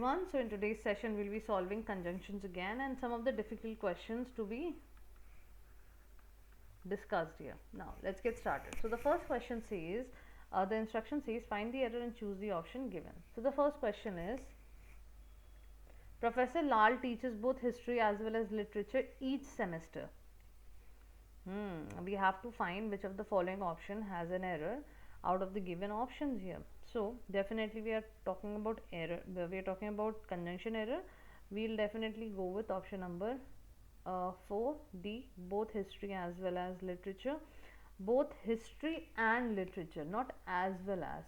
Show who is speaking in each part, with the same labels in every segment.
Speaker 1: everyone. So in today's session we'll be solving conjunctions again and some of the difficult questions to be discussed here. Now let's get started. So the first question says, the instruction says find the error and choose the option given. So the first question is, Professor Lal teaches both history as well as literature each semester. We have to find which of the following option has an error out of the given options here. So definitely we are talking about error, we are talking about conjunction error. We'll definitely go with option number 4D, both history as well as literature. Both history and literature, not as well as,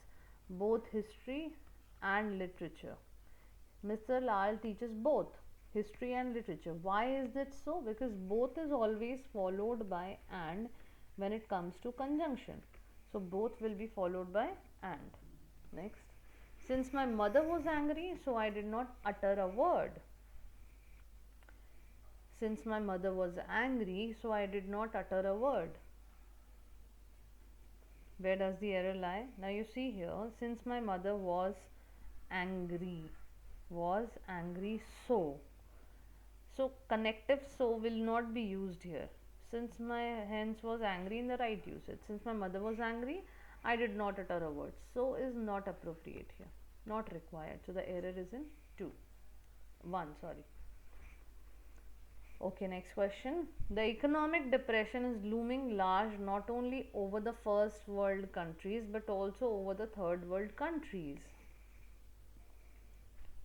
Speaker 1: both history and literature. Mr. Lal teaches both history and literature. Why is it so? Because both is always followed by and when it comes to conjunction. So both will be followed by and. Next. Since my mother was angry, so I did not utter a word. Since my mother was angry, so I did not utter a word. Where does the error lie? Now you see here, since my mother was angry, so connective so will not be used here. Since my hens was angry in the right usage. Since my mother was angry, I did not utter a word. So is not appropriate here, not required. So the error is in 1, sorry. Okay, next question. The economic depression is looming large not only over the first world countries but also over the third world countries.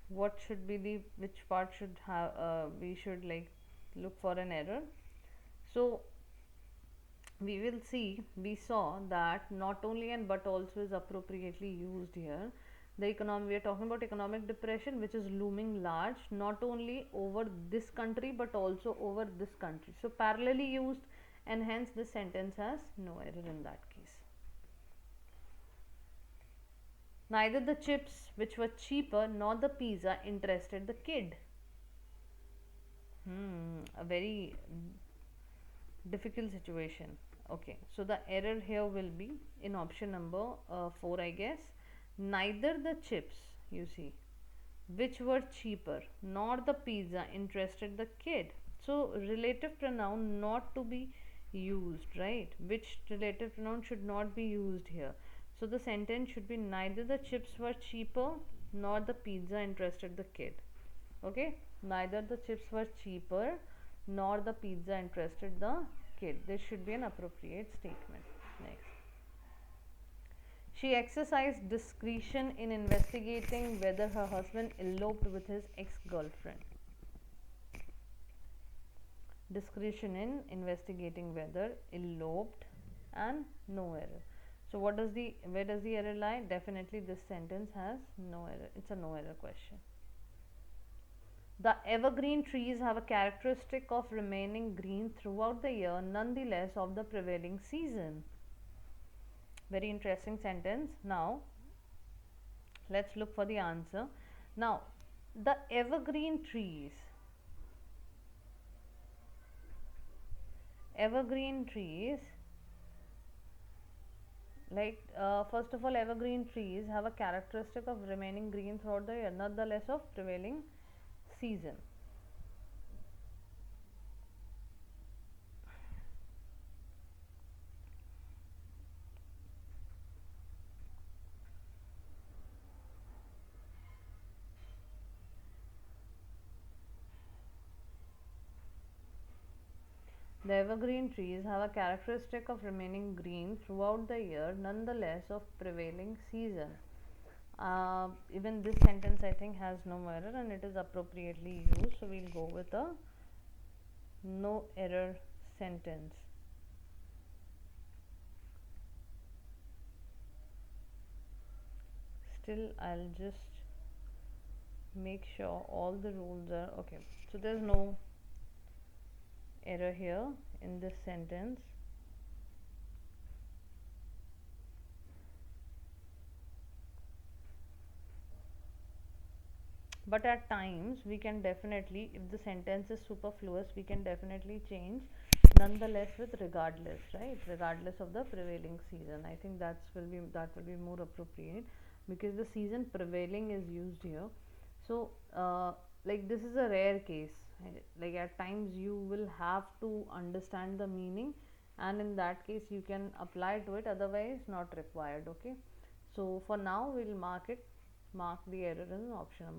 Speaker 1: What should be the, which part should have, we should like look for an error. So we will see, we saw that not only and but also is appropriately used here. The economic, we are talking about economic depression which is looming large not only over this country but also over this country. So parallelly used, and hence this sentence has no error in that case. Neither the chips which were cheaper nor the pizza interested the kid. A very difficult situation. Okay, so the error here will be in option number 4, I guess. Neither the chips, you see, which were cheaper nor the pizza interested the kid. So relative pronoun not to be used, right? Which relative pronoun should not be used here. So the sentence should be neither the chips were cheaper nor the pizza interested the kid. Okay, neither the chips were cheaper nor the pizza interested the kid. This should be an appropriate statement. Next. She exercised discretion in investigating whether her husband eloped with his ex-girlfriend. Discretion in investigating whether eloped, and no error. So what does the, where does the error lie? Definitely this sentence has no error. It's a no error question. The evergreen trees have a characteristic of remaining green throughout the year, nonetheless of the prevailing season. Very interesting sentence. Now let's look for the answer. Now the evergreen trees, like first of all, evergreen trees have a characteristic of remaining green throughout the year, nonetheless of prevailing season. The evergreen trees have a characteristic of remaining green throughout the year, nonetheless of prevailing season. Even this sentence I think has no error and it is appropriately used, so we'll go with a no error sentence. Still, I'll just make sure all the rules are okay. So there's no error here in this sentence. But at times we can definitely, if the sentence is superfluous, we can definitely change nonetheless with regardless, right? Regardless of the prevailing season. I think that will be more appropriate because the season prevailing is used here. So like this is a rare case. Like at times you will have to understand the meaning, and in that case you can apply to it, otherwise not required. Okay, so for now we'll mark the error in option number